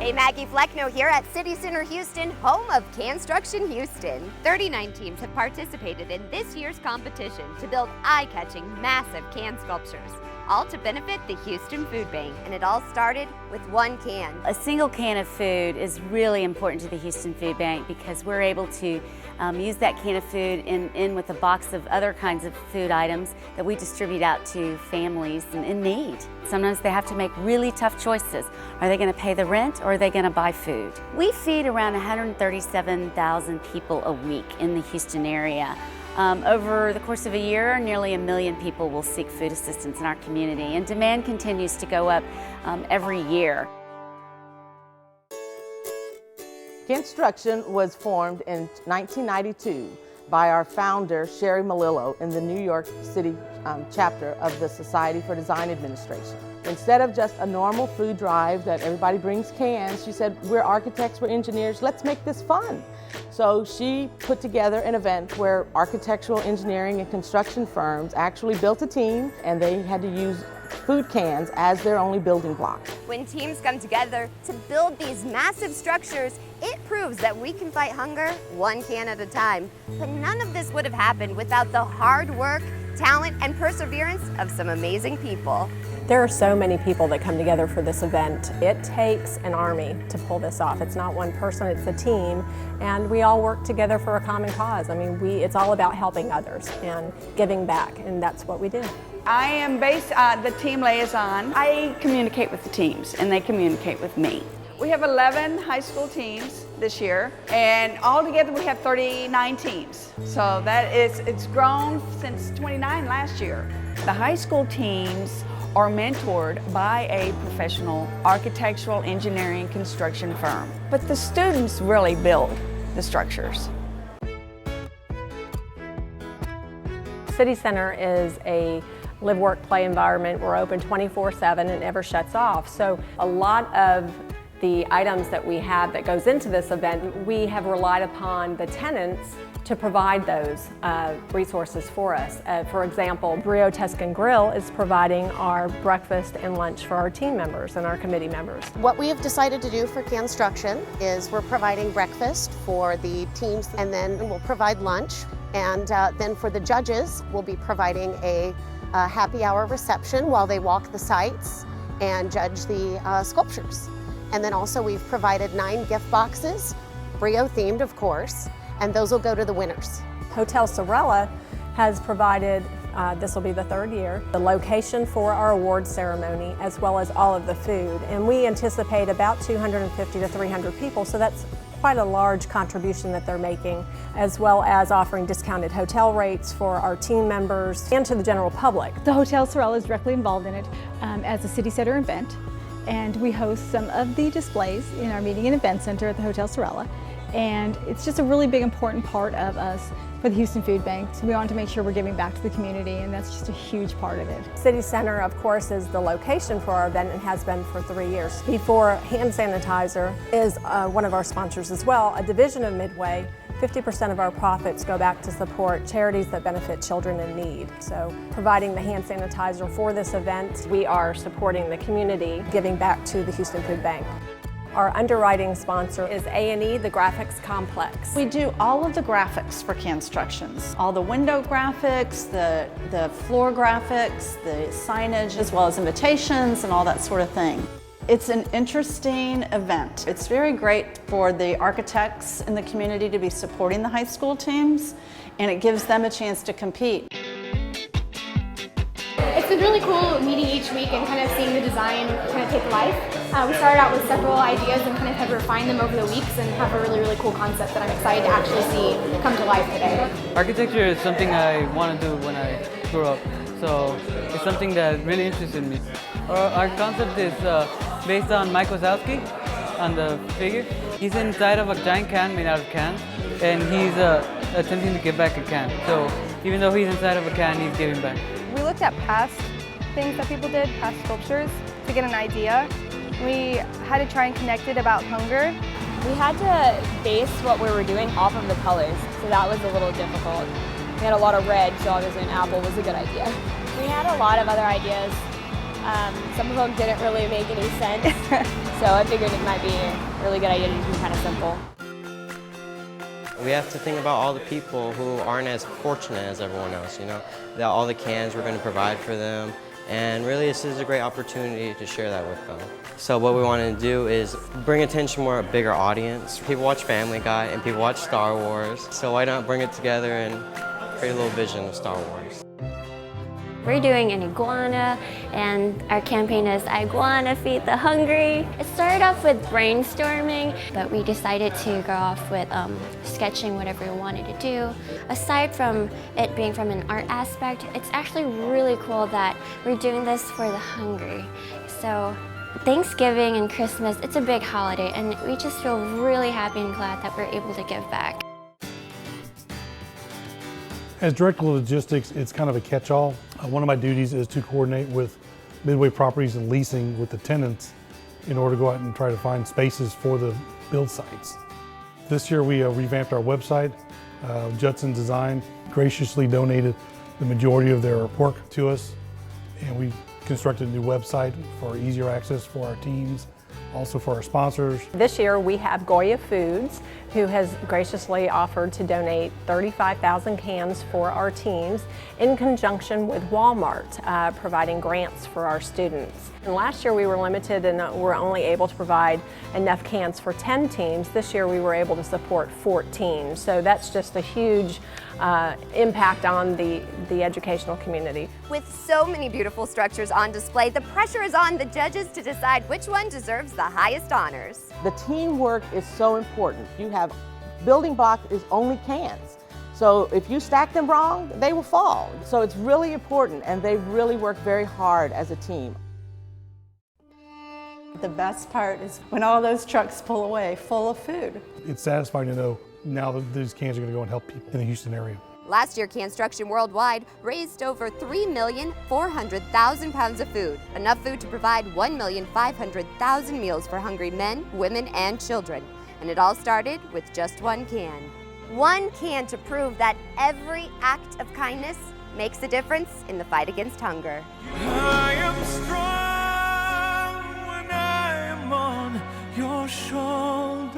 Hey, Maggie Flecknoe here at City Center Houston, home of Canstruction-Houston. 39 teams have participated in this year's competition to build eye-catching, massive can sculptures, all to benefit the Houston Food Bank. And it all started with one can. A single can of food is really important to the Houston Food Bank because we're able to use that can of food in with a box of other kinds of food items that we distribute out to families in need. Sometimes they have to make really tough choices. Are they going to pay the rent or are they going to buy food? We feed around 137,000 people a week in the Houston area. Over the course of a year, nearly 1 million people will seek food assistance in our community, and demand continues to go up every year. Canstruction was formed in 1992 by our founder, Sherry Melillo, in the New York City chapter of the Society for Design Administration. Instead of just a normal food drive that everybody brings cans, she said, we're architects, we're engineers, let's make this fun. So she put together an event where architectural, engineering, and construction firms actually built a team, and they had to use food cans as their only building block. When teams come together to build these massive structures, it proves that we can fight hunger one can at a time. But none of this would have happened without the hard work, talent, and perseverance of some amazing people. There are so many people that come together for this event. It takes an army to pull this off. It's not one person, it's a team, and we all work together for a common cause. I mean, it's all about helping others and giving back, and that's what we do. I am the team liaison. I communicate with the teams, and they communicate with me. We have 11 high school teams this year, and altogether we have 39 teams. So it's grown since 29 last year. The high school teams are mentored by a professional architectural, engineering, construction firm. But the students really build the structures. City Center is a live, work, play environment. We're open 24/7 and never shuts off. So a lot of the items that we have that goes into this event, we have relied upon the tenants to provide those resources for us. For example, Brio Tuscan Grill is providing our breakfast and lunch for our team members and our committee members. What we have decided to do for Canstruction is we're providing breakfast for the teams, and then we'll provide lunch, and then for the judges, we'll be providing a happy hour reception while they walk the sites and judge the sculptures. And then also we've provided 9 gift boxes, Brio themed of course, and those will go to the winners. Hotel Sorella has provided, this will be the 3rd year, the location for our award ceremony as well as all of the food. And we anticipate about 250 to 300 people, so that's quite a large contribution that they're making, as well as offering discounted hotel rates for our team members and to the general public. The Hotel Sorella is directly involved in it as a City Center event, and we host some of the displays in our meeting and event center at the Hotel Sorella. And it's just a really big, important part of us for the Houston Food Bank. So we want to make sure we're giving back to the community, and that's just a huge part of it. City Center, of course, is the location for our event and has been for 3 years. Before hand sanitizer is one of our sponsors as well, a division of Midway. 50% of our profits go back to support charities that benefit children in need. So providing the hand sanitizer for this event, we are supporting the community, giving back to the Houston Food Bank. Our underwriting sponsor is A&E, the Graphics Complex. We do all of the graphics for Canstructions. All the window graphics, the floor graphics, the signage, as well as invitations and all that sort of thing. It's an interesting event. It's very great for the architects in the community to be supporting the high school teams, and it gives them a chance to compete. It's been really cool meeting each week and kind of seeing the design kind of take life. We started out with several ideas and kind of have refined them over the weeks and have a really, really cool concept that I'm excited to actually see come to life today. Architecture is something I want to do when I grow up, so it's something that really interested me. Our concept is based on Mike Wazowski, on the figure. He's inside of a giant can made out of cans, and he's attempting to give back a can. So even though he's inside of a can, he's giving back. We looked at past things that people did, past sculptures, to get an idea. We had to try and connect it about hunger. We had to base what we were doing off of the colors, so that was a little difficult. We had a lot of red, so obviously an apple was a good idea. We had a lot of other ideas Some of them didn't really make any sense, so I figured it might be a really good idea to do something kind of simple. We have to think about all the people who aren't as fortunate as everyone else, you know, that all the cans we're going to provide for them, and really this is a great opportunity to share that with them. So what we want to do is bring attention to a bigger audience. People watch Family Guy and people watch Star Wars, so why not bring it together and create a little vision of Star Wars. We're doing an iguana, and our campaign is Iguana Feed the Hungry. It started off with brainstorming, but we decided to go off with sketching whatever we wanted to do. Aside from it being from an art aspect, it's actually really cool that we're doing this for the hungry. So Thanksgiving and Christmas, it's a big holiday, and we just feel really happy and glad that we're able to give back. As Director of Logistics, it's kind of a catch-all. One of my duties is to coordinate with Midway Properties and Leasing with the tenants in order to go out and try to find spaces for the build sites. This year we revamped our website. Judson Design graciously donated the majority of their work to us, and we constructed a new website for easier access for our teams, also for our sponsors. This year we have Goya Foods, who has graciously offered to donate 35,000 cans for our teams in conjunction with Walmart, providing grants for our students. And last year we were limited and were only able to provide enough cans for 10 teams. This year we were able to support 14. So that's just a huge impact on the educational community. With so many beautiful structures on display, the pressure is on the judges to decide which one deserves the highest honors. The teamwork is so important. You have building block is only cans. So if you stack them wrong, they will fall. So it's really important, and they really work very hard as a team. The best part is when all those trucks pull away full of food. It's satisfying to know now that these cans are going to go and help people in the Houston area. Last year, Canstruction Worldwide raised over 3,400,000 pounds of food, enough food to provide 1,500,000 meals for hungry men, women, and children. And it all started with just one can. One can to prove that every act of kindness makes a difference in the fight against hunger. I am strong when I am on your shoulders.